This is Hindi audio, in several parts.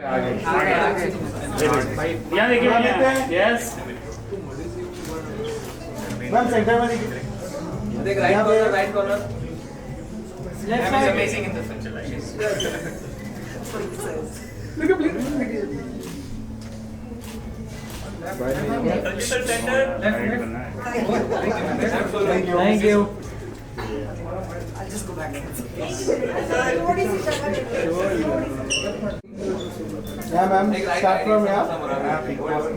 यहाँ देखिए यस मैम सेंटर में देखिए देख right corner left side amazing in the future देखिए please thank you Yeah, ma'am. Start from here.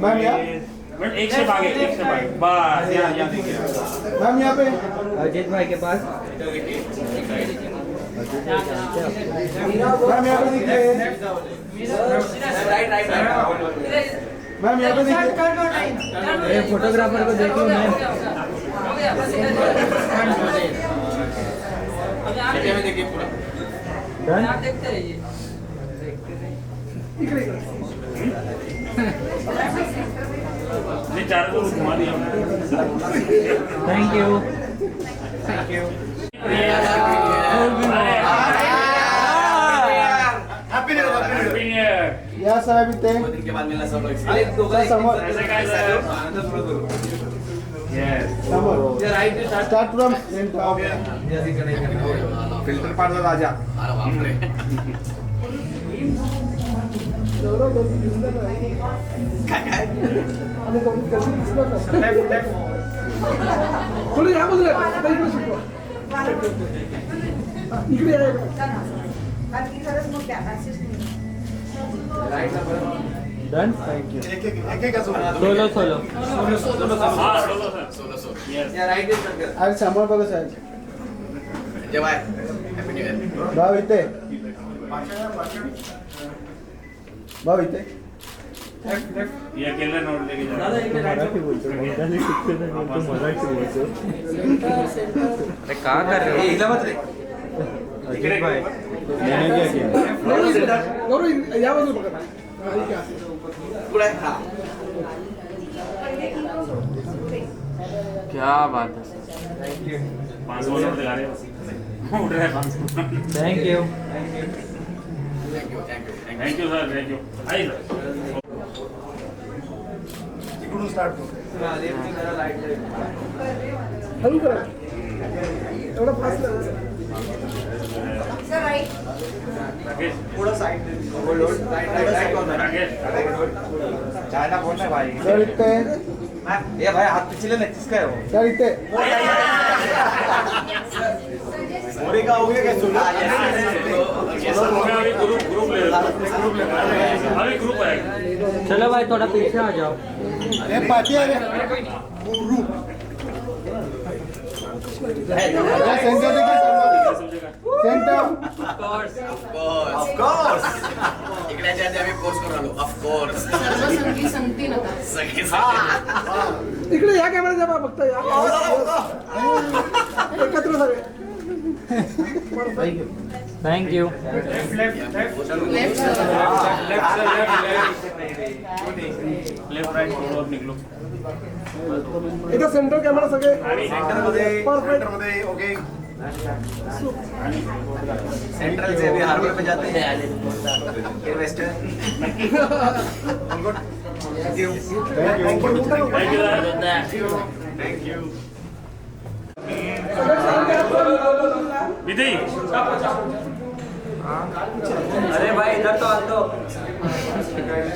Ma'am, yeah. एक से आगे बस यहाँ देखिए Ma'am, यहाँ पे. अजीत भाई के पास Ma'am, यहाँ पे देखिए. राइट Ma'am, यहाँ पे देखिए. ये फोटोग्राफर को देखो मैम देखिए पूरा देखते रहिए नहीं चारों को घुमा दिया thank you happy new year Yeah, sir, अभी ते. दिन के बाद मिलना सब लोग Sir, समोर. यस समोर. Right Start from center. Filter पाडला राजा अरे बाप रे थोडी या बाजूला आता इकडे शिकवा. इकडे या इकडे. डन थैंक यू एक सोलो हाँ सोलो यस या राइट इज कर अरे समोर बघा साहेब. जय भाई हैप्पी न्यू ईयर भाव इथे. भाव इथे. ये अकेला नोट लेके जा मराठी बोलतो बंगाली शिकते ना तो मराठी बोलतो अरे का कर रहे हो हिला मत रे अजीत भाई मैंने क्या किया गौरव या बाजूला बघा. पुढे हां क्या बात है 500 नोट दिला रहे हो उड़ रहा है 500 thank you thank you sir thank you आइए इकडून स्टार्ट करू. राइट हळू करा. एवढा फास्ट नाही. राकेश पूरा side right corner Rakesh China कौन है भाई सर इथे. ये भाई हाथ पिछले ना किसका है वो सर इथे. मोरे का हो गया क्या सुनो अभी ग्रुप ले अभी ग्रुप है चलो भाई थोड़ा पीछे आ जाओ हे पाठी आहे. या सेंटर देखिए समोर. सेंटर. ऑफ कोर्स इकडे जाते आम्ही कोर्स करून आलो ऑफ कोर्स संगती नका सगळे इकडे या कॅमेरा बघा बघता या. एकत्र सगळे. थैंक यू लेफ्ट राइट और निकलो इथं सेंटर कॅमेरा सगळे. सेंटर मध्ये ओके सेंट्रल से भी हार्बर पे जाते हैं फिर western thank you thank you thank you Vijay अरे भाई इधर तो आ दो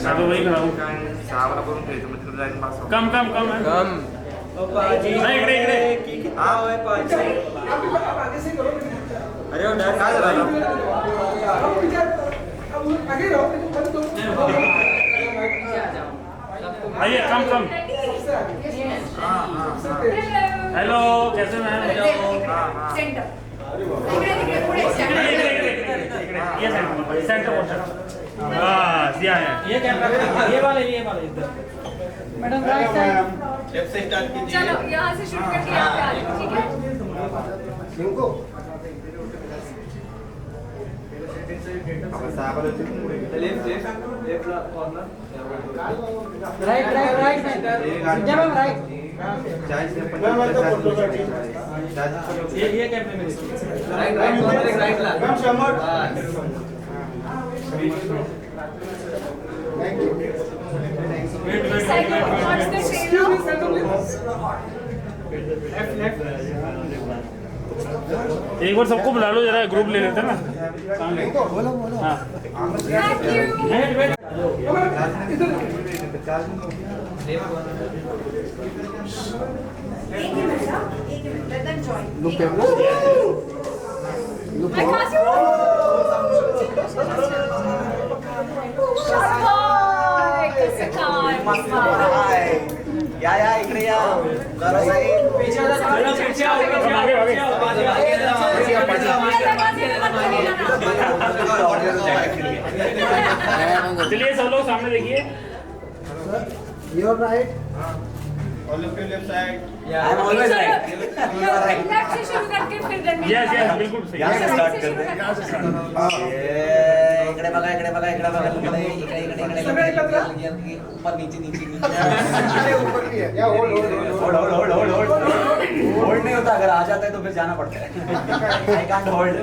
साधु वही खड़ा हूँ सावरा करून घ्यायचं मग तिकडे जायचं मागं. कम नाही इकडे हाँ ओए पाजी अरे वो डर काय झाला आइए कम हेलो कैसे मैम सेंटर ये सेंटर बस ये है ये वाले इधर मैडम राइट साइड लेफ्ट से स्टार्ट कीजिए चलो यहाँ से शुरू करके यहाँ पे आ जाओ ठीक है लिंको. आपण साहेबाला तिकडून पुढे गेलो. लेफ्ट कॉर्नर राइट जब हम राइट 40 से मैम आता फोटो 50 काढी. ये कैमरे में देखो राइट कॉर्नर राइट ला. मॅम समोर. एक बार सबको बुला लो जरा, ग्रुप ले लेते हैं ना। हाँ Thank you. एक minute, let them join. Look camera. Look I camera. can't see. Shabash, Kasakai. या इकडे या जरा साईड चलिए सब लोग सामने देखिए। Your right. All of you left side left से शुरू करके फिर देंगे। यस यस बिल्कुल सही। यहाँ से start करते हैं। इकडे बघा इकडे बघा इकडे बघा इकडे इकडे इकडे इकडे ऊपर नीचे नीचे नीचे ऊपर भी है। या hold. होल्ड नहीं होता, अगर आ जाता है तो फिर जाना पड़ता है। I can't hold.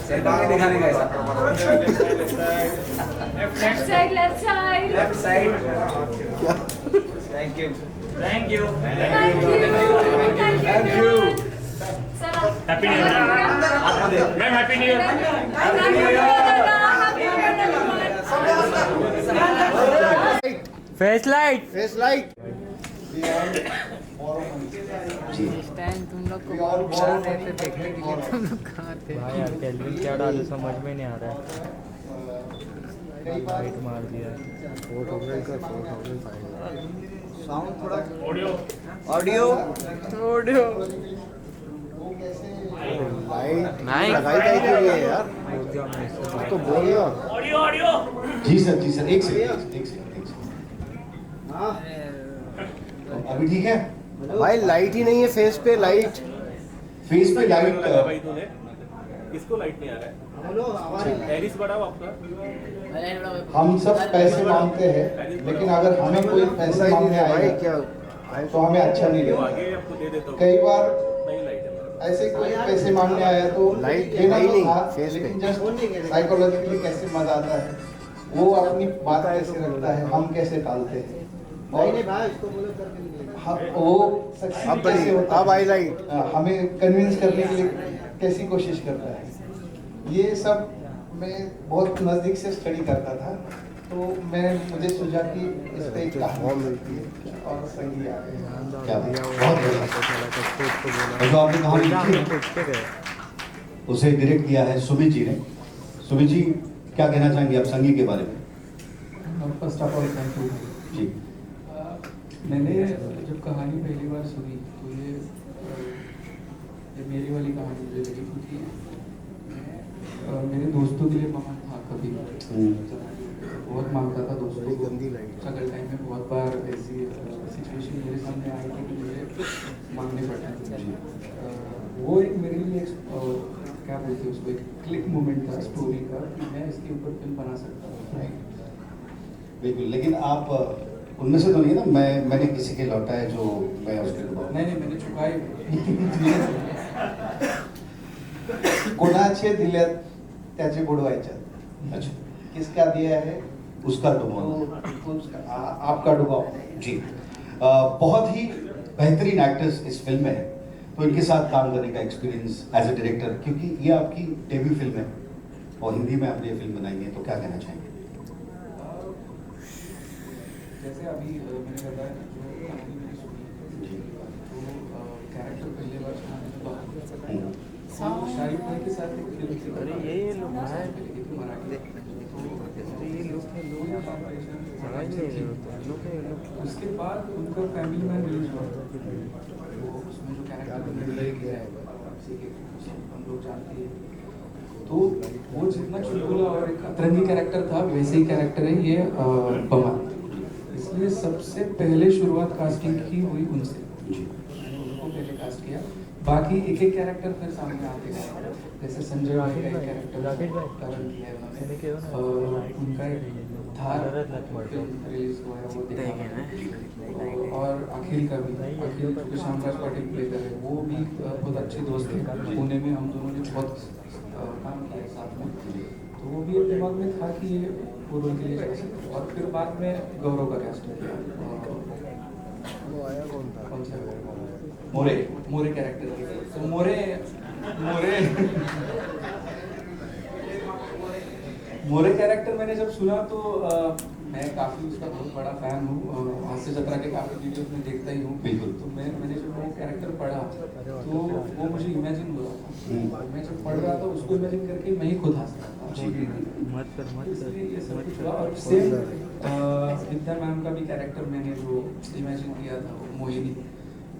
सेंटर में दिखाने का ऐसा। Left side left side left side. Thank you thank you. Thank you. Happy new year ma'am, happy new year. Face light. Face light. तुम लोग को कॉल कर रहे थे देखने के लिए, तुम लोग कहाँ थे? भाई यार कैल्विन क्या डालूं समझ में नहीं आ रहा है। लाइट मार दिया। 4,000 का 4,500. साउंड थोड़ा ऑडियो ऑडियो Light. नहीं। लगाई के लिए यार. तो बोलिए. Audio audio. जी सर एक सेकंड हाँ. अभी ठीक है। भाई लाइट ही नहीं है फेस पे लाइट. फेस पे लाइट किसको लाइट नहीं आ रहा है? एरिस बढ़ाओ आपका। हम सब पैसे मांगते हैं, लेकिन अगर हमें कोई पैसे मांगने भाई आए क्या तो हमें अच्छा नहीं लगता। आपको दे देता हूँ। कई बार नहीं लाइट है। ऐसे कोई पैसे मांगने आया तो लाइट देना है ही तो नहीं, था, फेस पे। लेकिन जस्ट साइकोलॉजिकली कैसे मजा आता है, वो अपनी बात कैसे रखता है, हम कैसे टालते हैं, और वो succeed अब कैसे होता है, अब आई लाइट. हमें कन्विंस करने के लिए कैसी कोशिश करता है, ये सब मैं बहुत नज़दीक से स्टडी करता था। तो मुझे सूझा कि इस पे एक कहानी मिलती है और संगी आ गई। क्या बात, बहुत बढ़िया। जो आपने कहानी लिखी है, उसे डायरेक्ट किया है सुमित जी ने। सुमित जी क्या कहना चाहेंगे आप संगी के बारे में? First of all thank you जी। मैंने जब कहानी पहली बार सुनी तो ये मेरी वाली कहानी मुझे लगी, क्योंकि मेरे दोस्तों के लिए मांग था कभी, बहुत मांगता था दोस्तों को। स्ट्रगल टाइम में बहुत बार ऐसी सिचुएशन मेरे सामने आई थी कि मुझे मांगने पड़ते थे। वो एक मेरे लिए क्या बोलते हैं उसको, एक क्लिक मोमेंट था स्टोरी का कि मैं इसके ऊपर फिल्म बना सकता हूँ। बिल्कुल, लेकिन आप उनमें से तो नहीं है ना, मैंने किसी के लौटा है जो मैं उसके नहीं मैंने चुकाई। कोणाचे दिल्यात त्याचे बुडवायच्यात. अच्छा, किसका दिया है उसका डुबाओ, आपका डुबाओ जी। बहुत ही बेहतरीन एक्टर्स इस फिल्म में है, तो इनके साथ काम करने का एक्सपीरियंस एज ए डायरेक्टर, क्योंकि ये आपकी डेब्यू फिल्म है और हिंदी में आपने ये फिल्म बनाई है, तो क्या कहना चाहेंगे? जैसे अभी मैंने बताया जो कहानी मैंने सुनी तो कैरेक्टर पहले बार सुना तो शाहिद भाई के साथ एक फिल्म थी। अरे ये लोग हैं। मराठी ये लोग उसके बाद उनका फैमिली मैन रिलीज हुआ, वो उसमें जो कैरेक्टर प्ले किया है हम लोग जानते हैं। तो वो जितना चुलबुला और एक अतरंगी कैरेक्टर था वैसे ही कैरेक्टर है ये बमन। इसलिए एक्चुअली सबसे पहले शुरुआत कास्टिंग की हुई उनसे, उनको पहले कास्ट किया। बाकी एक एक कैरेक्टर फिर सामने आते गए, जैसे संजय भाई का एक कैरेक्टर करण किया है उन्होंने, उनका एक धार फिल्म रिलीज हुआ है वो देखा, और अखिल का भी, अखिल जो शामराज पाटिल प्ले कर रहे हैं, वो भी बहुत अच्छे दोस्त थे। पुणे में हम दोनों ने बहुत काम किया है साथ में, तो वो भी दिमाग में था कि ये वो रोल के लिए जा सकते। और फिर बाद में गौरव का कास्टिंग किया, कौन सा मोरे कैरेक्टर की। तो मोरे कैरेक्टर मैंने जब सुना तो मैं काफ़ी उसका बहुत बड़ा फ़ैन हूँ, हास्य जत्रा के काफ़ी वीडियोस में देखता ही हूँ। बिल्कुल। तो मैंने जब वो कैरेक्टर पढ़ा तो वो मुझे इमेजिन हो रहा था, मैं जब पढ़ रहा था उसको इमेजिन करके मैं ही खुद हंस रहा था। इसलिए ये सब कुछ हुआ। और सेम विद्या मैम का भी कैरेक्टर मैंने जो इमेजिन किया था वो मोहिनी,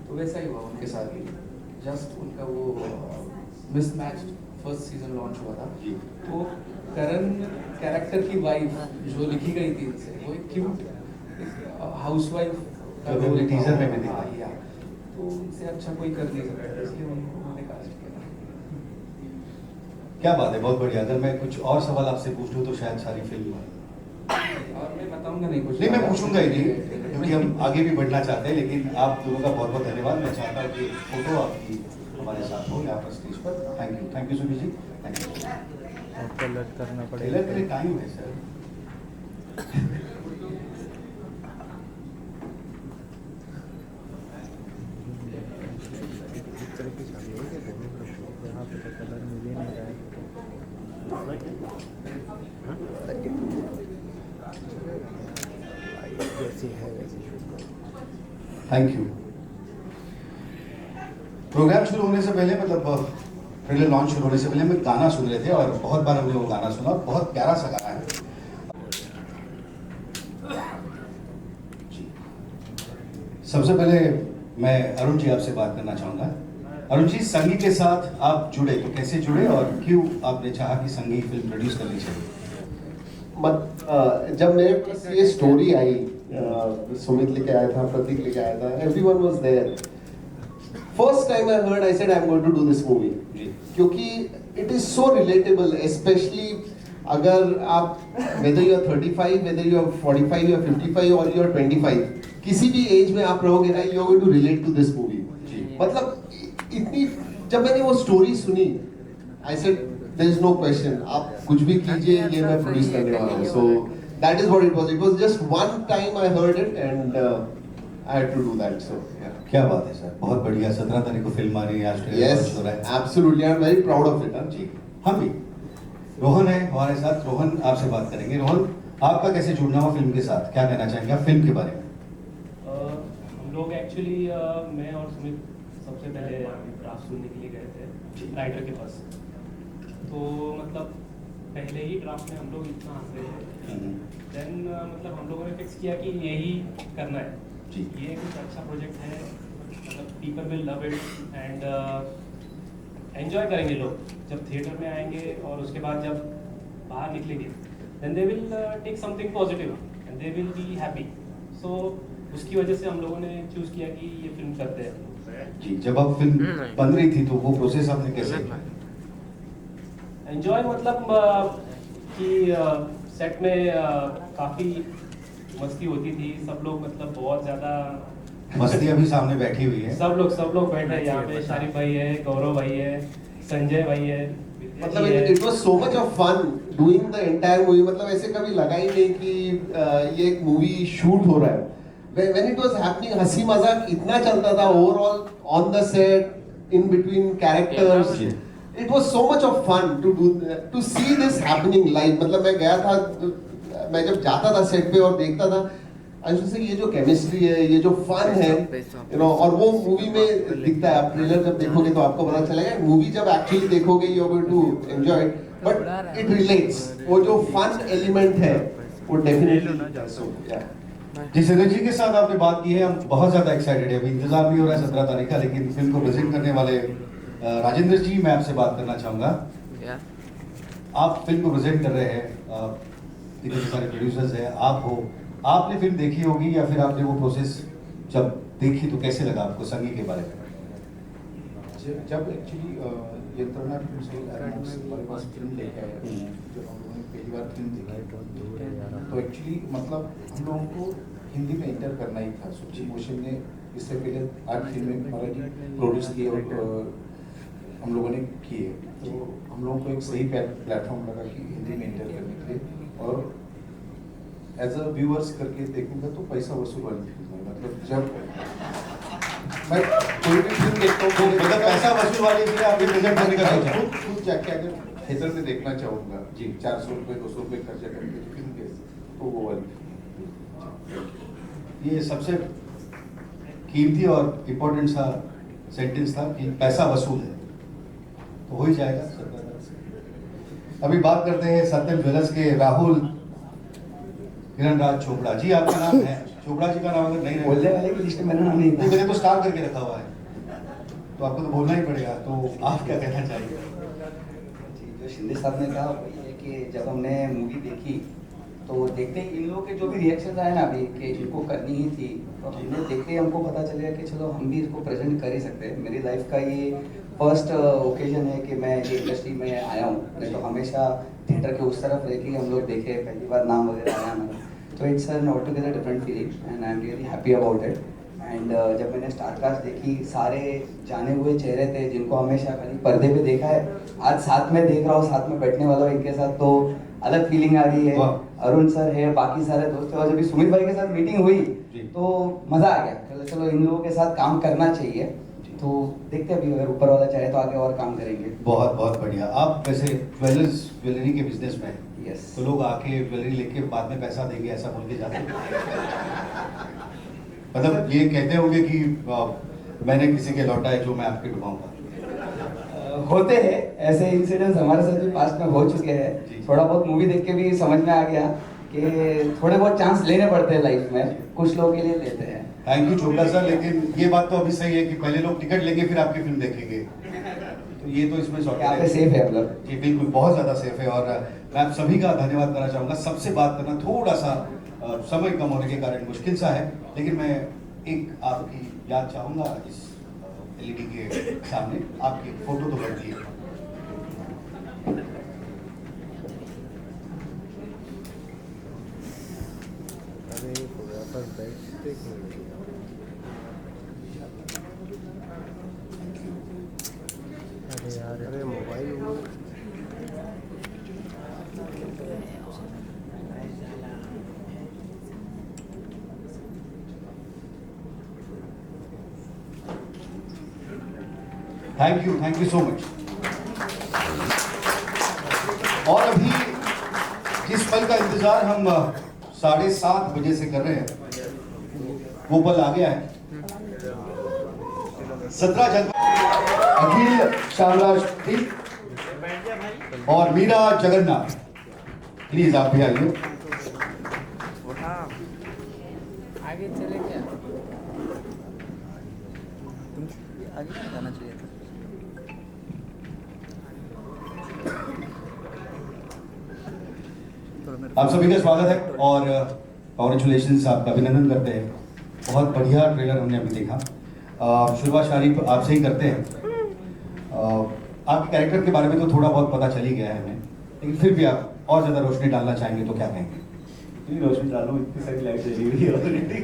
तो वैसा ही हुआ उनके साथ भी। जस्ट उनका वो मिसमैच फर्स्ट सीजन लॉन्च हुआ था, तो करण कैरेक्टर की वाइफ जो लिखी गई थी इनसे, वो एक क्यूट हाउसवाइफ का रोल टीजर में भी दिखा, तो उनसे अच्छा कोई कर नहीं सकता, इसलिए उन्होंने कास्ट किया। क्या बात है, बहुत बढ़िया। अगर मैं कुछ और सवाल आपसे पूछ लूँ तो शायद सारी फिल्म और मैं बताऊंगा नहीं कुछ, नहीं मैं पूछूंगा ही नहीं, क्योंकि हम आगे भी बढ़ना चाहते हैं। लेकिन आप दोनों का बहुत बहुत धन्यवाद। मैं चाहता हूँ कि फोटो आपकी हमारे साथ हो यहाँ पर स्टेज पर। Thank you Subir ji, thank you. Colour करना पड़ेगा, ट्रेलर के लिए टाइम है सर। यहाँ पे तो कलर मिल ही नहीं रहा है, जैसी है वैसी। Thank you. प्रोग्राम शुरू होने से पहले, मतलब ट्रेलर लॉन्च शुरू होने से पहले हम एक गाना सुन रहे थे और बहुत बार हमने वो गाना सुना, बहुत प्यारा सा गाना है जी। सबसे पहले मैं अरुण जी आपसे बात करना चाहूँगा। अरुण जी, संगी के साथ आप जुड़े तो कैसे जुड़े और क्यों आपने चाहा कि संगी फिल्म प्रोड्यूस करनी चाहिए? जब मेरे पास ये स्टोरी आई, सुमित लेके आया था, प्रतीक लेके आया था, everyone was there. First time I heard, I said I am going to do this movie, क्योंकि it is so relatable, especially अगर आप whether you are 35, whether you are 45 या 55 और यू आर 25, किसी भी एज में आप रहोगे ना, you are going to relate to this movie. मतलब इतनी, जब मैंने वो स्टोरी सुनी, I said there is no question, आप कुछ भी कीजिए, ये मैं प्रोड्यूस करने वाला हूँ। So that is what it was. It was just one time I heard it and I had to do that. सो क्या बात है सर, बहुत बढ़िया। 17 तारीख को फिल्म आ रही है, आज ट्रेलर लॉन्च हो रहा है। Absolutely, I am very proud of it. जी, हम भी। रोहन है हमारे साथ, रोहन आपसे बात करेंगे। रोहन, आपका कैसे जुड़ना हुआ फिल्म के साथ, क्या कहना चाहेंगे आप फिल्म के बारे में? हम लोग एक्चुअली मैं और सुमित सबसे पहले ड्राफ्ट सुनने के लिए गए थे राइटर के पास। तो मतलब पहले ही ड्राफ्ट में हम लोग इतना हंस रहे थे, देन मतलब हम लोगों ने फिक्स किया कि यही करना है, ये कुछ अच्छा प्रोजेक्ट है, मतलब people will love it and enjoy करेंगे लोग जब थिएटर में आएंगे, और उसके बाद जब बाहर निकलेंगे then they will take something positive and they will be happy. So उसकी वजह से हम लोगों ने चूज किया कि ये फिल्म करते हैं जी। जब आप फिल्म बन रही थी तो वो प्रोसेस आपने कैसे किया? एंजॉय, मतलब कि सेट में काफ़ी मस्ती होती थी, सब लोग मतलब बहुत ज़्यादा मस्ती अभी सामने बैठी हुई है, सब लोग बैठे हैं यहाँ पे। शारिफ भाई है, गौरव भाई है, संजय भाई है। मतलब it was so much of fun doing the entire movie. मतलब ऐसे कभी लगा ही नहीं कि ये एक मूवी शूट हो रहा है। When it was happening, हंसी मजाक इतना चलता था overall on the set, in between characters. It was so much of fun to see this happening live। मतलब मैं गया था, मैं जब जाता था सेट पे और देखता था, से ये जो केमिस्ट्री है, ये जो फन है, यू नो, और वो मूवी में दिखता है। आप ट्रेलर जब देखोगे तो आपको पता चलेगा, मूवी जब एक्चुअली देखोगे you are going to enjoy it, but it relates. वो जो फन एलिमेंट है वो डेफिनेटली। जिस एनर्जी के साथ आपने बात की है, हम बहुत ज्यादा एक्साइटेड है। अभी इंतजार भी हो रहा है 17 तारीख का, लेकिन फिल्म को प्रेजेंट करने वाले राजेंद्र जी, मैं आपसे बात करना चाहूंगा। आप फिल्म को प्रेजेंट कर रहे हैं, इतने सारे प्रोड्यूसर्स हैं, आप हो, आपने फिल्म देखी होगी या फिर आपने वो प्रोसेस जब देखी तो कैसे लगा आपको संगी के बारे में? जब एक्चुअली यंत्रणा फिल्म से हमारे पास फिल्म लेके आया, जब हम लोगों ने पहली बार फिल्म देखी तो एक्चुअली मतलब हम लोगों को हिंदी में इंटर करना ही था। सुची मोशन ने इससे पहले 8 फिल्में मराठी प्रोड्यूस किए और हम लोगों ने किए, तो हम लोगों को एक सही प्लेटफॉर्म लगा कि हिंदी में इंटर करने के लिए। और एज अ व्यूअर्स करके देखूंगा तो पैसा वसूल वाली फिल्म है। मतलब जब मैं कोई भी फिल्म देखता हूँ तो मतलब पैसा वसूल वाली फिल्म आपके बजट में निकल जाता है। खुद जाके अगर थिएटर में देखना चाहूँगा जी, 400 रुपये 200 रुपये खर्चा करके तो फिल्म कैसे, तो वो वाली ये सबसे कीमती और इम्पोर्टेंट सा सेंटेंस था कि पैसा वसूल है, तो हो ही जाएगा। अभी बात करते हैं सत्यम ज्वेलर्स के राहुल किरणराज चोपड़ा जी, आपका नाम है चोपड़ा जी का नाम अगर नहीं बोलने वाले की लिस्ट में मेरा नाम नहीं था। मैंने तो स्टार करके रखा हुआ है, तो आपको तो बोलना ही पड़ेगा, तो आप क्या कहना चाहिए? जो शिंदे साहब ने कहा वही है कि जब हमने मूवी देखी तो देखते ही इन लोगों के जो भी रिएक्शन आए ना अभी कि इनको करनी ही थी, तो हमने देखते ही हमको पता चल गया कि चलो हम भी इसको प्रेजेंट कर ही सकते हैं। मेरी लाइफ का ये फर्स्ट ओकेजन है कि मैं ये इंडस्ट्री में आया हूँ, नहीं तो हमेशा थिएटर के उस तरफ रह के हम लोग देखे, पहली बार नाम वगैरह आया हमारा, तो it's an altogether different feeling and I am really happy about it. And जब मैंने स्टारकास्ट देखी, सारे जाने हुए चेहरे थे जिनको हमेशा खाली पर्दे पे देखा है, आज साथ में देख रहा हूँ, साथ में बैठने वाला हूँ इनके साथ, तो अलग फीलिंग आ रही है। अरुण सर है, बाकी सारे दोस्त हैं, और जब सुमित भाई के साथ मीटिंग हुई तो मजा आ गया। चलो इन लोगों के साथ काम करना चाहिए, तो देखते हैं अभी अगर ऊपर वाला चाहे तो आगे और काम करेंगे। बहुत बहुत बढ़िया। आप वैसे ज्वेलरी के बिजनेस में हैं, यस, तो लोग आके ज्वेलरी लेके बाद में पैसा देंगे ऐसा बोल के जाते हैं? मतलब ये कहते होंगे कि मैंने किसी के लौटा है जो मैं आपके डुबाऊंगा। होते हैं ऐसे इंसिडेंट्स, हमारे साथ भी पास्ट में हो चुके हैं। थोड़ा बहुत मूवी देख के भी समझ में आ गया कि थोड़े बहुत चांस लेने पड़ते हैं लाइफ में, कुछ लोगों के लिए लेते हैं। थैंक यू चोपड़ा सर, लेकिन ये बात तो अभी सही है कि पहले लोग टिकट लेंगे फिर आपकी फिल्म देखेंगे, तो ये तो इसमें यहाँ पे सेफ है मतलब? जी बिल्कुल, बहुत ज्यादा सेफ है। और मैं आप सभी का धन्यवाद करना चाहूंगा। सबसे बात करना थोड़ा सा समय कम होने के कारण मुश्किल सा है, लेकिन मैं एक आपकी याद चाहूंगा इस एलईडी के सामने। आपकी फोटो तो बनती है, अरे mobile thank you so much. और अभी जिस पल का इंतजार हम 7:30 बजे से कर रहे हैं, वो पल आ गया है। 17 जनवरी अखिल शामराज और मीरा जगन्नाथ, प्लीज आप भी आइए। आगे चले क्या? आगे जाना चाहिए था। आप सभी का स्वागत है और कॉन्ग्रेचुलेशंस, आपका अभिनंदन करते हैं। बहुत बढ़िया ट्रेलर हमने अभी देखा। शुरुआत शारिफ आपसे ही करते हैं। आपके कैरेक्टर के बारे में तो थोड़ा बहुत पता चल ही गया है हमें, लेकिन फिर भी आप और ज़्यादा रोशनी डालना चाहेंगे तो क्या कहेंगे? इतनी रोशनी डालो, इतनी सारी लाइट जली हुई है ऑलरेडी।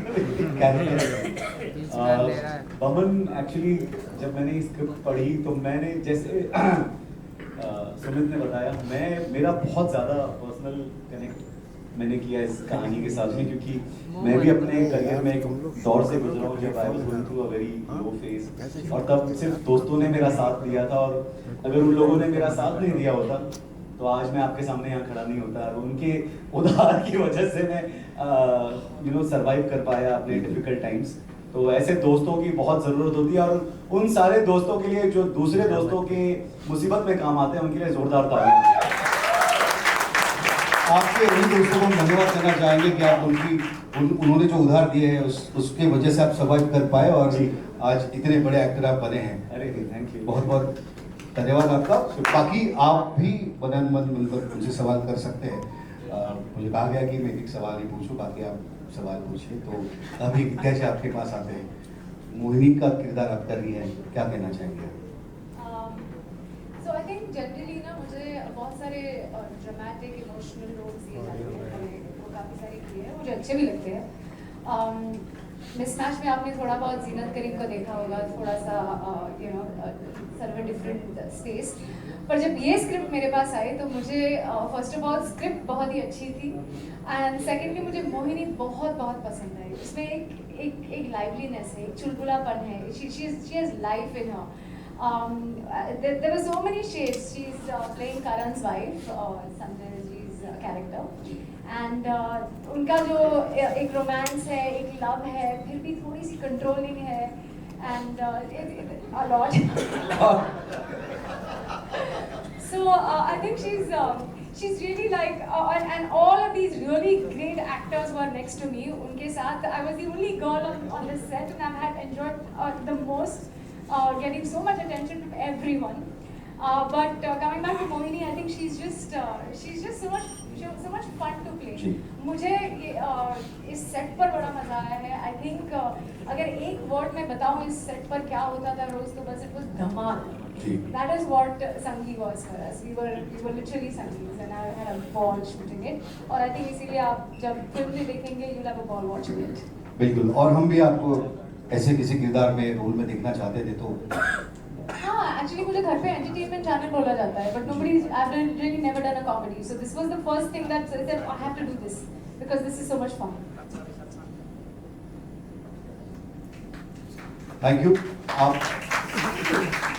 बमन एक्चुअली जब मैंने स्क्रिप्ट पढ़ी तो मैंने जैसे सुमित ने बताया, मेरा बहुत ज़्यादा पर्सनल कनेक्ट मैंने किया इस कहानी के साथ में, क्योंकि मैं भी अपने करियर में एक दौर से गुजरा हूँ जब I was going through a very low phase, और तब सिर्फ दोस्तों ने मेरा साथ दिया था, और अगर उन लोगों ने मेरा साथ नहीं दिया होता तो आज मैं आपके सामने यहाँ खड़ा नहीं होता। और उनके उधार की वजह से मैं सर्वाइव कर पाया अपने डिफिकल्ट टाइम्स। तो ऐसे दोस्तों की बहुत ज़रूरत होती है, और उन सारे दोस्तों के लिए जो दूसरे दोस्तों के मुसीबत में काम आते हैं, उनके लिए जोरदार तालियां। आपके उन दोस्तों को हम धन्यवाद करना चाहेंगे कि आप उन्होंने जो उधार दिए हैं उसके वजह से आप सर्वाइव कर पाए और आज इतने बड़े एक्टर आप बने हैं। अरे थैंक यू, बहुत बहुत धन्यवाद आपका। बाकी आप भी बदन मन मिलकर उनसे सवाल कर सकते हैं। मुझे कहा गया कि मैं एक सवाल ही पूछूं, बाकी आप सवाल पूछे तो अभी विद्या जी आपके पास आते हैं, मोहिनी का किरदार आप कर रही हैं, क्या कहना चाहेंगे? सो आई थिंक जनरली ना मुझे बहुत सारे ड्रामेटिक इमोशनल रोल्स दिए जाते हैं, मैंने वो काफ़ी सारे किए हैं, मुझे अच्छे भी लगते हैं। मिसमैच में आपने थोड़ा बहुत जीनत करीम को देखा होगा, थोड़ा सा सर्व डिफरेंट स्पेस। पर जब ये स्क्रिप्ट मेरे पास आई तो मुझे फर्स्ट ऑफ ऑल स्क्रिप्ट बहुत ही अच्छी थी, एंड सेकेंडली मुझे मोहिनी बहुत बहुत पसंद आई। उसमें एक लाइवलीनेस है, एक चुलबुलापन है, she has life in her. there were so many shades. She's playing Karan's wife, Sanjay ji's character, and उनका जो एक रोमांस है, एक लव है, फिर भी थोड़ी सी कंट्रोलिंग है, and a lot. So I think she's really like, and all of these really great actors who are next to me. उनके साथ I was the only girl on this set, and I had enjoyed the most. Getting so much attention from everyone, but coming back to Mohini, I think she's just so much fun to play. मुझे इस सेट पर बड़ा मजा आया है. I think अगर एक वर्ड में बताऊं इस सेट पर क्या होता था रोज, तो बस it was Dhamaal. That is what Sangi was for us. We were literally Sangis, and I had a ball shooting it. और I think इसीलिए आप जब फिल्म में देखेंगे, you'll have a ball watching it. बिल्कुल, और हम भी आपको ऐसे किसी किरदार में रोल में देखना चाहते थे तो हाँ, एक्चुअली मुझे घर पे एंटरटेनमेंट चैनल बोला जाता है, but nobody, I've really never done a comedy, so this was the first thing that said I have to do this because this is so much fun. Thank you. आप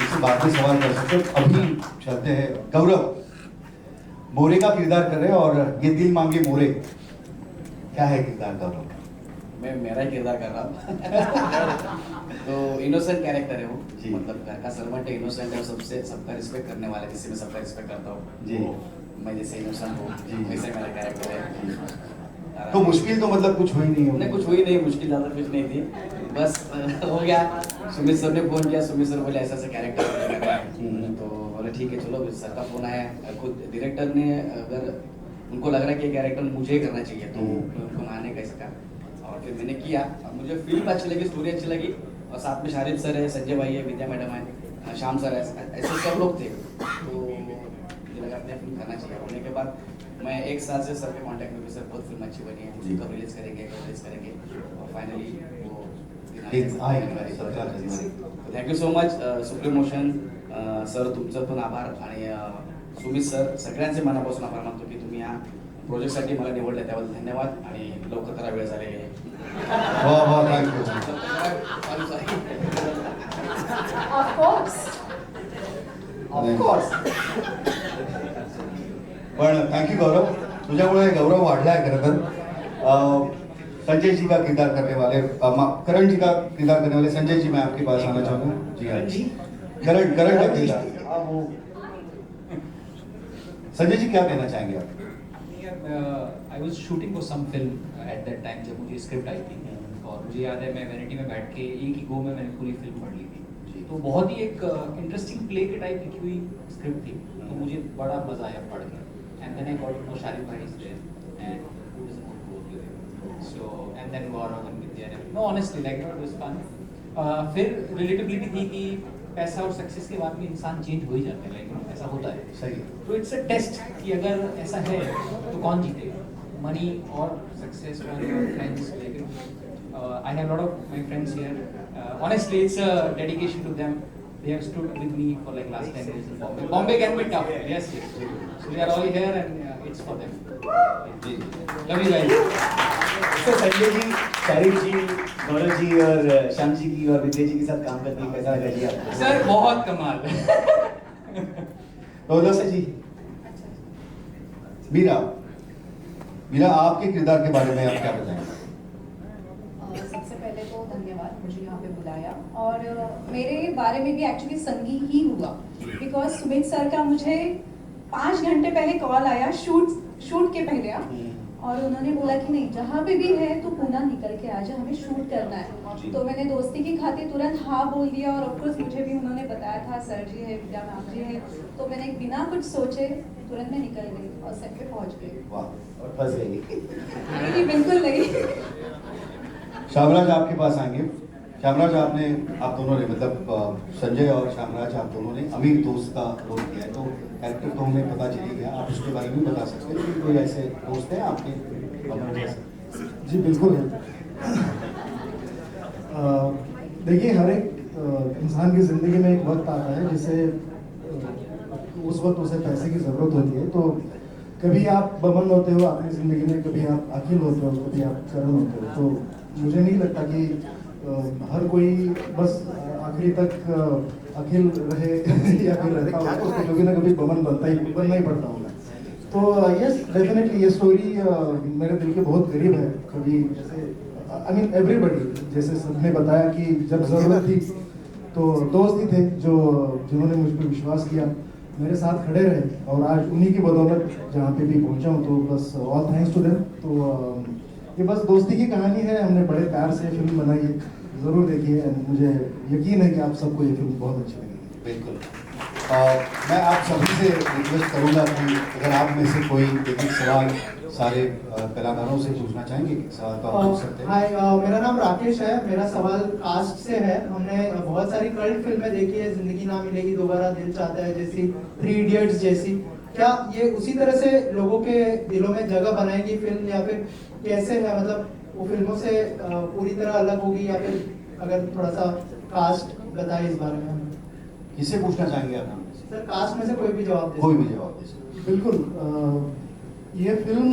इसी बात में सवाल कर सकते हो। अभी चलते हैं, गौरव मोरे का किरदार कर रहे हैं और ये दिल मांगे मोरे, क्या है किरदार गौरव? मैं मेरा ही किरदार कर रहा हूँ। तो इनोसेंट कैरेक्टर है वो, मतलब घर का सर्वेंट है, इनोसेंट है, सबसे सबका रिस्पेक्ट करने वाला है, जिससे मैं सबका रिस्पेक्ट करता हूँ जी। मैं जैसे इनोसेंट हूँ वैसे मेरा कैरेक्टर है। तो मुश्किल तो मतलब कुछ हुई नहीं? नहीं, कुछ हुई नहीं, मुश्किल ज़्यादा कुछ नहीं थी, बस हो गया। सुमित सर ने फ़ोन किया, सुमित सर बोले ऐसा ऐसा कैरेक्टर करना है, तो बोले ठीक है चलो। सर का फ़ोन आया, खुद डायरेक्टर ने अगर उनको लग रहा है कि कैरेक्टर मुझे करना चाहिए तो उनको माने कैसे का, और फिर मैंने किया। मुझे फिल्म अच्छी लगी, स्टोरी अच्छी लगी, और साथ में शारिद सर है, संजय भाई है, विद्या मैडम है, श्याम सर है, ऐसे सब लोग थे, तो मुझे लगा अपने फिल्म करना चाहिए। होने के बाद मैं एक साल से सर के कॉन्टैक्ट में भी, सर बहुत फिल्म अच्छी बनी है, उसी कब रिलीज़ करेंगे, और फाइनली वो thank you so much supreme motion sir, तुमचं पण आभार, आणि सुमित सर, सगळ्यांचे मनापासून आभार मानतो की तुम्ही या प्रोजेक्टसाठी मला निवडलं, त्याबद्दल धन्यवाद, आणि लवकर करा, वेळ झालेली आहे। पण थँक्यू गौरव, तुझ्यामुळे गौरव वाढलाय खरं तर। संजय जी का किरदार करने वाले, करण जी का किरदार करने वाले संजय जी, मैं आपके पास आना चाहूँगा। जी हाँ जी, करण का किरदार। संजय जी क्या कहना चाहेंगे आप? I was shooting for some film at that time, जब मुझे स्क्रिप्ट आई थी, और मुझे याद है मैं वैनिटी में बैठ के एक ही गो में मैंने पूरी फिल्म पढ़ ली थी। तो बहुत ही एक इंटरेस्टिंग प्ले के टाइप लिखी हुई स्क्रिप्ट थी, तो मुझे बड़ा मजा आया पढ़ के। And then I got to know Sharid भाई is there, and who doesn't want to work with him. So and then Gaurav and Vidya, no honestly like it was fun. फिर रिलेटिबिलिटी थी कि पैसा और सक्सेस के बाद भी इंसान चेंज हो ही जाते हैं, लाइक ऐसा होता है। सही। तो इट्स अ टेस्ट कि अगर ऐसा है तो कौन जीतेगा, मनी और सक्सेस और फ्रेंड्स। लेकिन I have lot of my friends here, honestly it's a dedication to them, they have stood with me for like last 10 years in Bombay. Bombay can be tough, yes, so we are all here and it's for them. Love you guys. तो संजय जी, शारिद जी, गौरव जी और श्याम जी की और विजय जी के साथ काम करके कैसा लगा जी आपको? सर बहुत कमाल। तो जी मीरा आपके किरदार के बारे में आप क्या बताएंगे? सबसे पहले तो धन्यवाद मुझे यहाँ पे बुलाया, और मेरे बारे में भी एक्चुअली संगी ही हुआ, बिकॉज सुमित सर का मुझे 5 घंटे पहले कॉल आया शूट के पहले, और उन्होंने बोला कि नहीं जहाँ पे भी है तो पुणे निकल के आ जा, हमें शूट करना है। तो मैंने दोस्ती की खातिर तुरंत हाँ बोल दिया, और ऑफकोर्स मुझे भी उन्होंने बताया था सर जी है, विद्या मैम जी है, तो मैंने बिना कुछ सोचे तुरंत में निकल गई और सेट पे पहुंच गई। वाह, और फंस गई। नहीं बिल्कुल नहीं। श्यामराज आपके पास आएंगे। श्यामराज आप दोनों ने मतलब संजय और श्यामराज आप दोनों ने अमीर दोस्त का रोल किया है, तो कैरेक्टर तो हमें पता चल ही गया, आप उसके बारे में बता सकते हैं कि कोई ऐसे दोस्त हैं आपके? जी बिल्कुल है। देखिए, हर एक इंसान की ज़िंदगी में एक वक्त आता है जिसे उस वक्त उसे पैसे की ज़रूरत होती है। तो कभी आप बमन होते हो अपनी ज़िंदगी में, कभी आप अखिल होते हो, कभी आप करण होते हो। तो मुझे नहीं लगता कि हर कोई बस आखिरी तक अखिल रहे या फिर रहता होगा, उसको कभी ना कभी बमन बनना ही पड़ता होगा। तो यस डेफिनेटली ये स्टोरी मेरे दिल के बहुत करीब है। कभी जैसे आई मीन एवरीबडी, जैसे सबने बताया कि जब ज़रूरत थी तो दोस्त ही थे जिन्होंने मुझ पर विश्वास किया, मेरे साथ खड़े रहे, और आज उन्हीं की बदौलत जहाँ पे भी पहुँचा हूँ, तो बस ऑल थैंक्स टू देम। तो ये बस दोस्ती की कहानी है, हमने बड़े प्यार से फिल्म बनाई है, ज़रूर देखिए। मुझे यकीन है कि आप सबको ये फिल्म बहुत अच्छी लगेगी। बिल्कुल। मैं आप सभी से रिक्वेस्ट करूंगा कि अगर आप में से कोई एक सवाल सारे कलाकारों से पूछना चाहेंगे, सवाल तो आप पूछ सकते हैं। हाय, मेरा नाम राकेश है। मेरा सवाल कास्ट से है। हमने बहुत सारी कल्ट फिल्में देखी है, जिंदगी ना मिलेगी दोबारा, दिल चाहता है जैसी, 3 इडियट्स जैसी। क्या ये उसी तरह से लोगों के दिलों में जगह बनाएगी फिल्म, या फिर कैसे है, मतलब वो फिल्मों से पूरी तरह अलग होगी, या फिर अगर थोड़ा सा कास्ट बताए इस बारे में? किससे पूछना चाहेंगे आप? सर कास्ट में से कोई भी जवाब दे। कोई भी जवाब दे सकते। बिल्कुल। ये फिल्म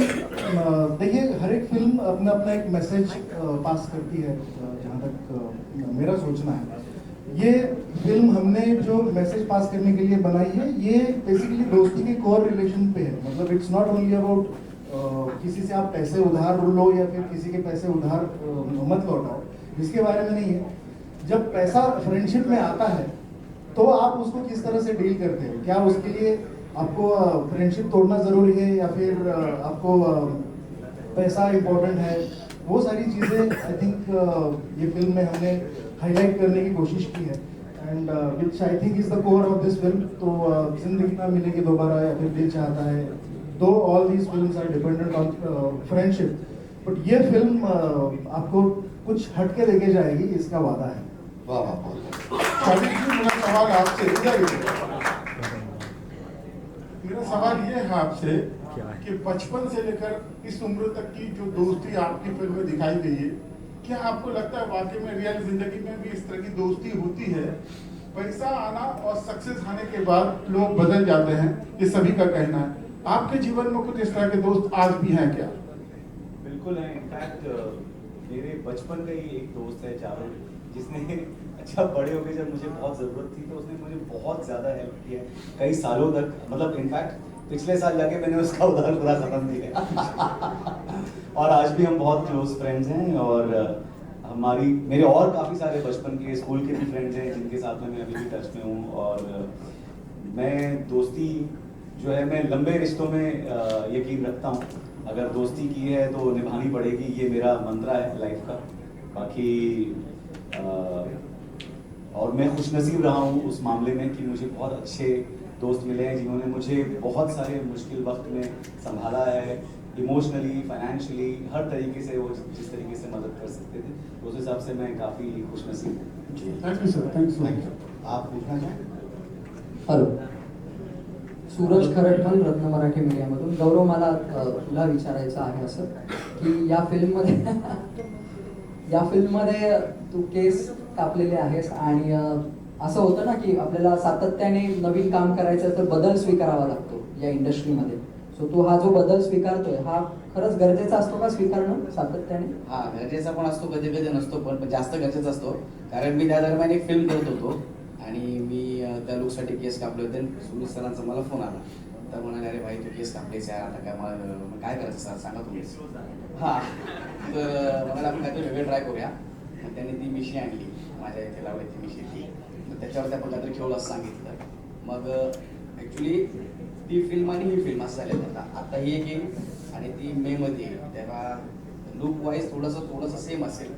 देखिए, हर एक फिल्म अपना अपना एक मैसेज पास करती है, जहाँ तक मेरा सोचना है। ये फिल्म हमने जो मैसेज पास करने के लिए बनाई है, ये बेसिकली दोस्ती के कोर रिलेशन पे है। मतलब इट्स नॉट ओनली अबाउट किसी से आप पैसे उधार लो या फिर किसी के पैसे उधार मत लौटाओ, इसके बारे में नहीं है। जब पैसा फ्रेंडशिप में आता है तो आप उसको किस तरह से डील करते हो? क्या उसके लिए आपको फ्रेंडशिप तोड़ना ज़रूरी है, या फिर आपको पैसा इम्पोर्टेंट है? वो सारी चीज़ें आई थिंक ये फिल्म में हमने हाईलाइट करने की कोशिश की है, and which I think is the core of this film. तो जिंदगी ना मिलेगी दोबारा या फिर दिल चाहता है, though all these films are dependent on friendship, but ये फिल्म आपको कुछ हटके लेके जाएगी, इसका वादा है। वाह वाह। मेरा सवाल आपसे मेरा सवाल ये है आपसे कि बचपन से लेकर इस उम्र तक की जो दोस्ती आपकी फिल्म में दिखाई गई है, क्या आपको लगता है वाकई में रियल जिंदगी में भी इस तरह की दोस्ती होती है? पैसा आना और सक्सेस आने के बाद लोग बदल जाते हैं, ये सभी का कहना है। आपके जीवन में कुछ इस तरह के दोस्त आज भी हैं क्या? बिल्कुल है। इनफैक्ट मेरे बचपन का ही एक दोस्त है जावेद, जिसने अच्छा बड़े होके जब मुझे बहुत ज़रूरत थी तो उसने मुझे बहुत ज़्यादा हेल्प किया कई सालों तक। मतलब इनफैक्ट पिछले साल जाके मैंने उसका उधार पूरा खत्म किया और आज भी हम बहुत क्लोज फ्रेंड्स हैं। और मेरे और काफ़ी सारे बचपन के स्कूल के भी फ्रेंड्स हैं जिनके साथ में मैं अभी भी टच में हूँ। और मैं दोस्ती जो है, मैं लंबे रिश्तों में यकीन रखता हूँ। अगर दोस्ती की है तो निभानी पड़ेगी, ये मेरा मंत्रा है लाइफ का। बाकी और मैं खुशनसीब रहा हूँ उस मामले में कि मुझे बहुत अच्छे दोस्त मिले हैं जिन्होंने मुझे बहुत सारे मुश्किल वक्त में संभाला है, इमोशनली, फाइनेंशियली, हर तरीके से। वो जिस तरीके से मदद कर सकते थे, तो उस हिसाब से मैं काफ़ी खुशनसीब हूँ। जी, thank you sir. Thank you. आप पूछना चाहें? हॅलो, सूरज खरटमल, रत्न मराठी मीडियामधून. गौरव, मला तुला विचारायचं आहे असं की या फिल्ममध्ये तू केस कापलेले आहेस, आणि असं होतं ना की आपल्याला सातत्याने नवीन काम करायचं तर बदल स्वीकारावा लागतो या इंडस्ट्रीमध्ये. सो तू हा जो बदल स्वीकारतोय, हा खरंच गरजेचा असतो का स्वीकारणं सातत्याने? हा, गरजेचा पण असतो, कधी कधी नसतो, पण जास्त गरजेचा असतो. कारण मी त्या दरम्यान एक फिल्म करत होतो आणि मी त्या लुकसाठी केस कापले होते. सुमित सरांचा मला फोन आला, तर म्हणाले अरे भाई तू केस कापलेस यार, आता काय मला काय करायचं सर सांगा तुम्हीच. हां, तर म्हणाले आपण काहीतरी वेगळं ट्राय करूया. मग त्यांनी ती मिशी आणली, माझ्या इथे लावली ती मिशी ती. मग त्याच्यावरती आपण काहीतरी खेळू असं सांगितलं. मग ॲक्च्युली ती फिल्म आणि ही फिल्म असं झालेलं होतं. आता ही एक येईल आणि ती मेमध्ये येईल, तेव्हा लुक वाईज थोडंसं सेम असेल,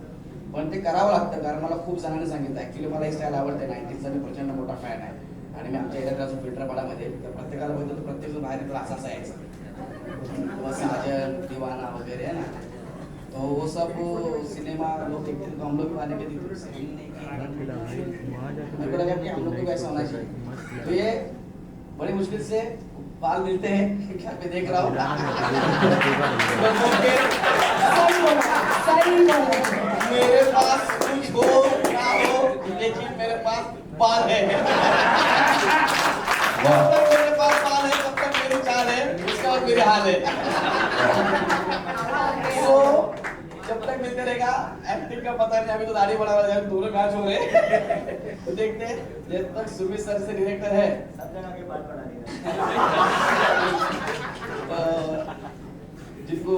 पण ते करावं लागतं कारण मला खूप जणांनी सांगितलं ऍक्च्युली मला ही स्टाईल आवडते 90sचा मी प्रचंड मोठा फॅन आहे आणि मी आमच्या एरियात अजून फिल्टरपाडामध्ये तर प्रत्येकाला बघितलं तर प्रत्येक बाहेर येतो असा यायचा साजन दीवाना वगैरह है ना तो वो सब सिनेमा लोग देखते थे तो हम लोग भी आने के लिए मेरे को लगा कि हम लोग को वैसा होना चाहिए तो ये बड़ी मुश्किल से बाल मिलते हैं क्या मैं देख रहा हूँ मेरे पास कुछ हो ना हो लेकिन मेरे पास बाल है जब तक मेरे पास बाल है तब तक मेरी चाल है उसका और मेरे हाल है तो जब तक मिलते रहेगा एक्टिंग का पता नहीं अभी तो दाढ़ी बड़ा हुआ है दोनों मैच हो रहे तो देखते हैं जब तक सुमित सर से डायरेक्टर है सब जगह के बाल पड़ा जिनको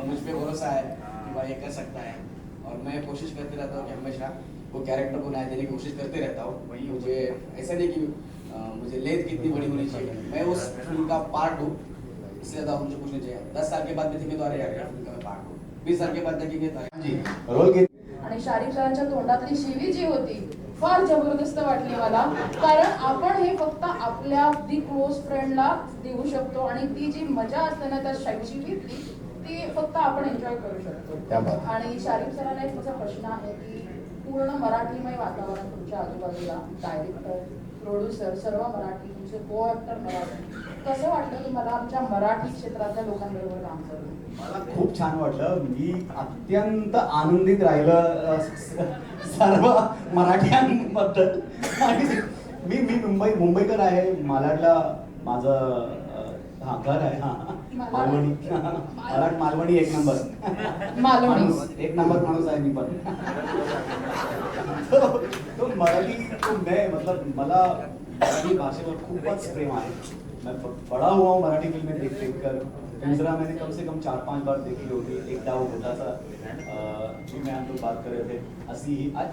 मुझ पे भरोसा है कि भाई ये कर सकता है और मैं कोशिश करते रहता हूँ कि हमेशा वो कैरेक्टर को न्याय देने की कोशिश करते रहता हूँ वही मुझे ऐसा नहीं कि मुझे लेंथ कितनी बड़ी होनी चाहिए मैं उस फिल्म का पार्ट हूँ इससे ज़्यादा मुझे कुछ नहीं चाहिए 10 साल के बाद देखेंगे तो अरे यार फिल्म का मैं पार्ट हूँ 20 साल के बाद देखेंगे तो रोल के आणि शारीफ सरांच्या तोंडातली शिवी जी होती फार जबरदस्त वाटली मला कारण आपण हे फक्त आपल्या अगदी क्लोज फ्रेंडला देऊ शकतो आणि ती जी मजा असते ना त्या शिवीतली ती फक्त आपण एन्जॉय करू शकतो आणि शारीफ सरांना एक माझा प्रश्न आहे की पूर्ण मराठीमय वातावरण तुमच्या आजूबाजूला डायरेक्टर प्रोड्युसर सर्व मराठी तुमचे को ऍक्टर मराठी कसं वाटलं तुम्हाला आमच्या मराठी क्षेत्रातल्या लोकांबरोबर काम करून मला खूप छान वाटलं मी अत्यंत आनंदित राहिलं सर्व मराठ्यांबद्दल आणि मी मुंबईकर आहे मालाडला माझं घर आहे मालवणी मालवणी एक नंबर माणूस एक नंबर माणूस आहे मी पण तो मराठी मतलब मला मराठी भाषेवर खूपच प्रेम आहे मैं बड़ा हुआ हूँ मराठी फिल्में देख देख कर दूसरा मैंने कम से कम 4-5 बार देखी होगी एकदा वो होता था जी मैं हम लोग बात कर रहे थे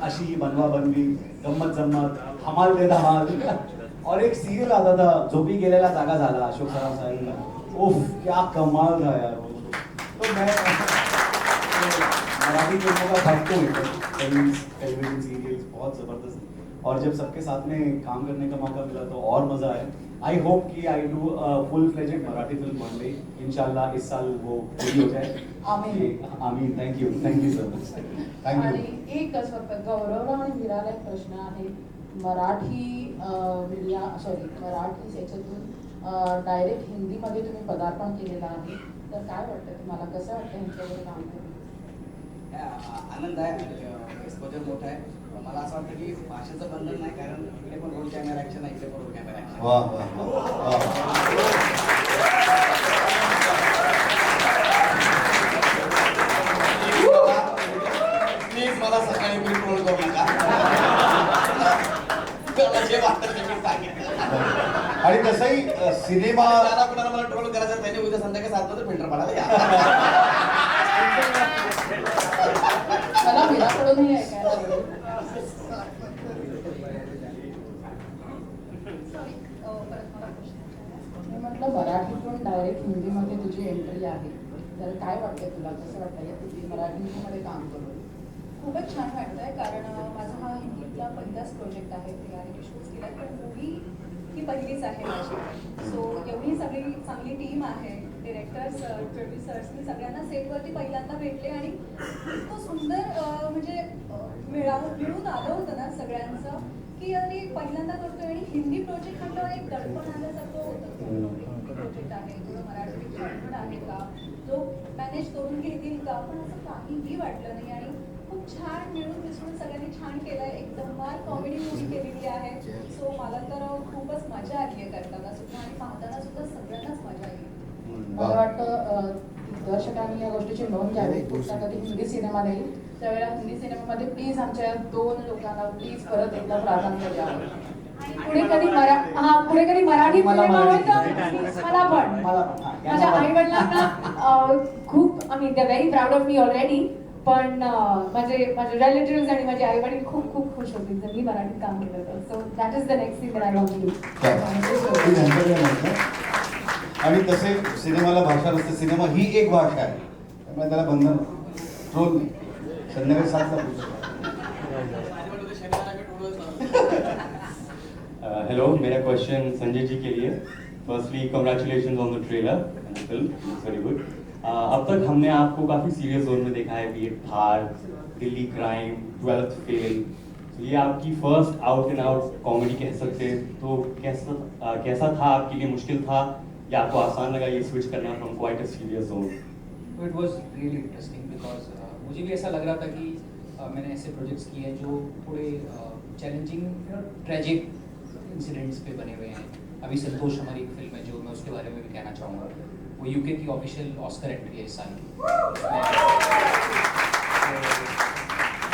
अशी ही बनवा बनवी गम्मत जम्मत हमाल दे धमाल और एक सीरियल आता था झोपी गेलेला जागा झाला अशोक सराफ साहेब का उफ क्या कमाल था यार वो तो मैं मराठी फिल्मों का फैन तो टेलीविजन सीरियल्स बहुत जबरदस्त और जब सबके साथ में काम करने का मौका मिला तो और मजा आया आई होप कि I do full fledged Marathi film one day इंशाल्लाह इस साल वो पूरी हो जाए आमीन thank you sir much thank you आणि एकच फक्त गौरवला आणि मीराला एक प्रश्न आहे मराठी मराठी याच्यातून डायरेक्ट हिंदीमध्ये तुम्ही पदार्पण केलेलं आहे तर काय वाटतं तुम्हाला कसं वाटतं ह्यांच्यावर काम करून आनंद आहे एक्सपोजर मोठा आहे मला असं वाटतं की भाषेचं बंधन नाही कारण इकडे पण रोल कॅमेरा ऍक्शन आहे इकडे पण रोल कॅमेरा ऍक्शन प्लीज मला सकाळी मी ट्रोल करू नका जे वाटतं ते मी सांगेन आणि तसंही सिनेमा कोणाला मला ट्रोल करायचं त्याने उद्या संध्याकाळी 7 वाजता फिल्टर पडायला या मला मीराकडूनही ऐकायला आवडेल म्हटलं मराठीतून डायरेक्ट हिंदीमध्ये तुझी एंट्री आहे तर काय वाटतंय तुला कसं वाटतंय तुझी मराठीमध्ये काम करून खूपच छान वाटतंय कारण माझा हा हिंदीतला पहिलाच प्रोजेक्ट आहे रियालिटी शोज केला पण मूवी ही पहिलीच आहे माझी सो एवढी सगळी चांगली टीम आहे डिरेक्टर्स प्रोड्युसर्स मी सगळ्यांना सेटवरती पहिल्यांदा भेटले आणि इतकं सुंदर म्हणजे मिळून आलं होतं ना सगळ्यांचं की अरे पहिल्यांदा करतोय आणि हिंदी प्रोजेक्ट म्हटलं एक दडपण आल्यासारखं होतं प्रोजेक्ट आहे थोडं मराठी दडपण आहे का जो मॅनेज करून घेतील का पण असं काहीही वाटलं नाही आणि खूप छान मिळून मिसळून सगळ्यांनी छान केलंय एक धमाल कॉमेडी मूवी केलेली आहे सो मला तर खूपच मजा आली आहे करताना सुद्धा आणि पाहताना सुद्धा सगळ्यांनाच मजा आली मला वाटतं दर्शकांनी या गोष्टीची नोंद घ्यावी पुढचा कधी हिंदी सिनेमा नाही त्यावेळेला हिंदी सिनेमामध्ये प्लीज आमच्या 2 लोकांना प्लीज परत एकदा प्राधान्य द्यावं पुढे कधी मराठी सिनेमा होता मला पण माझ्या आई वडिलांना खूप आम्ही they very proud of me already पण माझे रिलेटिव्ह आणि माझे आई वडील खूप खूप खुश होतील जर मी मराठीत काम केलं तर so that is the next thing that I want to do आणि तसे सिनेमाला भाषा नसते सिनेमा ही एक भाषा आहे त्यामुळे त्याला बंधन ट्रोल नाही संध्याकाळी 7 ला हेलो, मेरा क्वेश्चन संजय जी के लिए। Firstly congratulations on the trailer and film, it's very good. अब तक हमने आपको काफ़ी सीरियस जोन में देखा है, B it Thar, Delhi crime, 12th fail. ये आपकी first out and out comedy कह सकते हैं, तो कैसा था आपके लिए? मुश्किल था या आपको आसान लगा ये स्विच करना from quite a serious zone? It was really interesting because मुझे भी ऐसा लग रहा था कि मैंने ऐसे प्रोजेक्ट्स किए हैं जो थोड़े चैलेंजिंग ट्रेजिक इंसिडेंट्स पे बने हुए हैं। अभी संतोष हमारी एक फिल्म है जो मैं उसके बारे में भी कहना चाहूँगा, वो यूके की ऑफिशियल ऑस्कर एंट्री है इस साल की।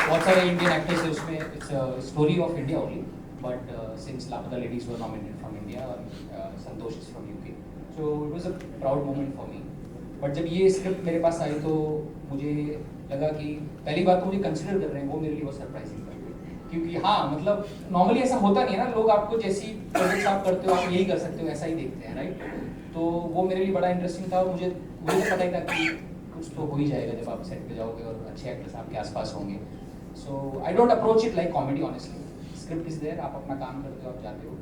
बहुत सारे इंडियन एक्टर्स हैं उसमें। It's story of India only, but since Laapataa Ladies were nominated from India और Santosh is from UK, so it was a proud moment for me. But जब ये स्क्रिप्ट मेरे पास आई तो मुझे लगा कि पहली बात तो मुझे कंसिडर कर रहे हैं वो मेरे लिए बहुत सरप्राइजिंग था, क्योंकि हाँ मतलब नॉर्मली ऐसा होता नहीं है ना, लोग आपको जैसी प्रोजेक्ट्स आप करते हो आप यही कर सकते हो ऐसा ही देखते हैं, राइट? तो वो मेरे लिए बड़ा इंटरेस्टिंग था और मुझे पता ही था कि कुछ तो हो ही जाएगा जब आप सेट पे जाओगे और अच्छे एक्टर्स आपके आसपास होंगे। So I don't approach it like comedy honestly. Script is there, आप अपना काम करते हो, आप जाते हो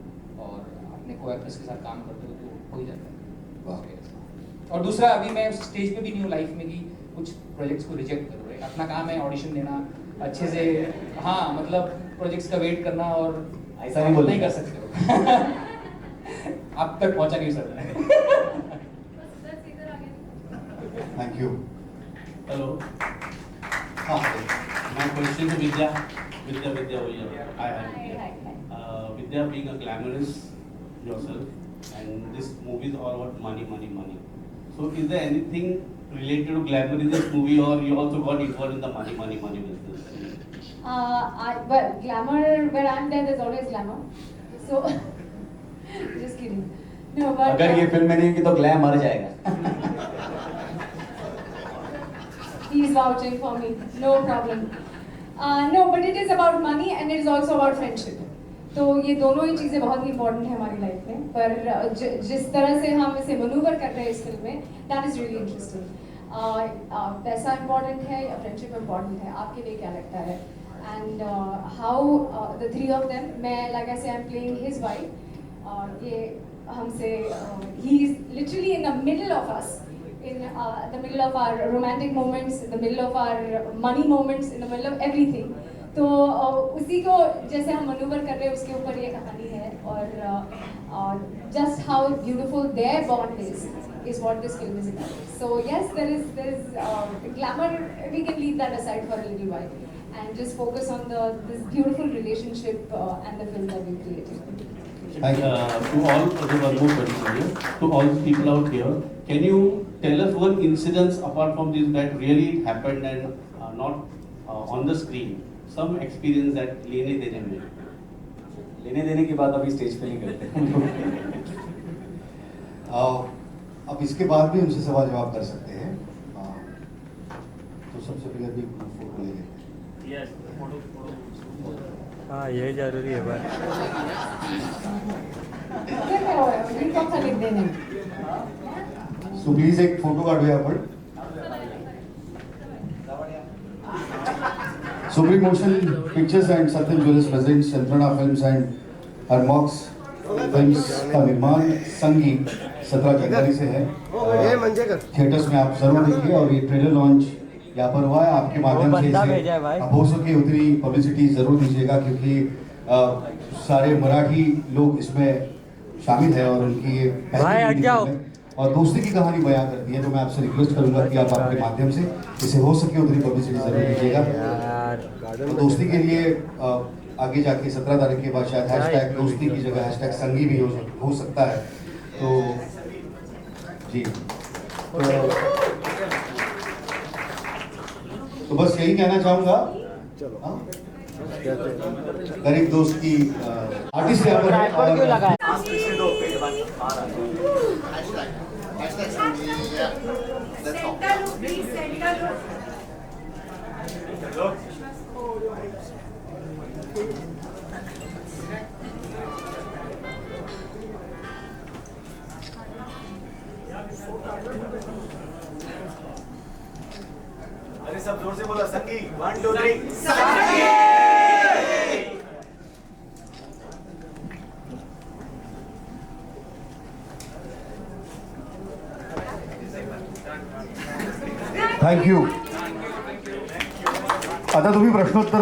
और अपने को एक्टर्स के साथ काम करते हो तो हो ही जाता है। और दूसरा, अभी मैं उस स्टेज पे भी नहीं हूँ लाइफ में कि कुछ प्रोजेक्ट्स को रिजेक्ट करूँ। अपना काम है ऑडिशन देना अच्छे से, हाँ मतलब प्रोजेक्ट्स का वेट करना, और ऐसा नहीं कर सकते हो आप तक पहुंचा नहीं सकते। Thank you. Hello, my question to Vidya Vidya, hi. Vidya, being a glamorous yourself, and this movie is all about money. So is there anything related to glamour in this movie, or you also got involved in the money business? Well, glamour, where I'm there, there's always glamour. So, just kidding. No, but अगर ये फिल्म में नहीं होगी तो ग्लैम मर जाएगा। He's vouching for me, no problem. No, but it is about money and it is also about friendship. तो ये दोनों ही चीज़ें बहुत ही इंपॉर्टेंट है हमारी लाइफ में, पर जिस तरह से हम इसे मनूवर कर रहे हैं इस फिल्म में, दैट इज़ रियली इंटरेस्टिंग। पैसा इंपॉर्टेंट है या फ्रेंडशिप इंपॉर्टेंट है, आपके लिए क्या लगता है? And how the three of them, मैं लाइक आई से I am playing his wife, ये हमसे he is literally in the middle of us, in the middle of our romantic moments, in the middle of our money moments, in the middle of everything. तो उसी को जैसे हम मनूवर कर रहे हैं उसके ऊपर ये कहानी है, और just how beautiful their bond is what this film is about. So yes, there is glamour. We can leave that aside for a little while and just focus on this beautiful relationship and the film that we created. To all, one more question here. To all the people out here, can you tell us one incident apart from this that really happened and not on the screen? Some experience that लेने देने की बात अभी स्टेज पे नहीं करते। अब इसके बाद भी उनसे सवाल जवाब कर सकते हैं, तो सबसे पहले भी फोटो ले लेते हैं। हाँ, ये जरूरी है भाई। सो प्लीज एक फोटो कार्ड हुआ पर Supreme Motion Pictures and Satyam Jewellers presents Santrana Films and Hermox Films का निर्माण संगीत 17 जनवरी से है। थिएटर्स में आप जरूर देखिए, और ये ट्रेलर लॉन्च यहाँ पर हुआ है आपके माध्यम से। इसे अब हो सके उतनी पब्लिसिटी जरूर दीजिएगा, क्योंकि सारे मराठी लोग इसमें शामिल है और उनकी और दोस्ती की कहानी बयां करती है। तो मैं आपसे रिक्वेस्ट करूंगा कि आप आपके माध्यम से इसे हो सके उतनी पब्लिसिटी जरूर दीजिएगा। तो दोस्ती के लिए आगे जाके 17 तारीख के बाद शायद हैशटैग दोस्ती की जगह हैशटैग संगी भी हो सकता है। तो जी, तो बस यही कहना चाहूंगा। गरीब दोस्त की आर्टिस्ट यहाँ पर अरे सब जोर से बोला संगी, 1 2 3 संगी। थँक्यू. आता तुम्ही प्रश्नोत्तर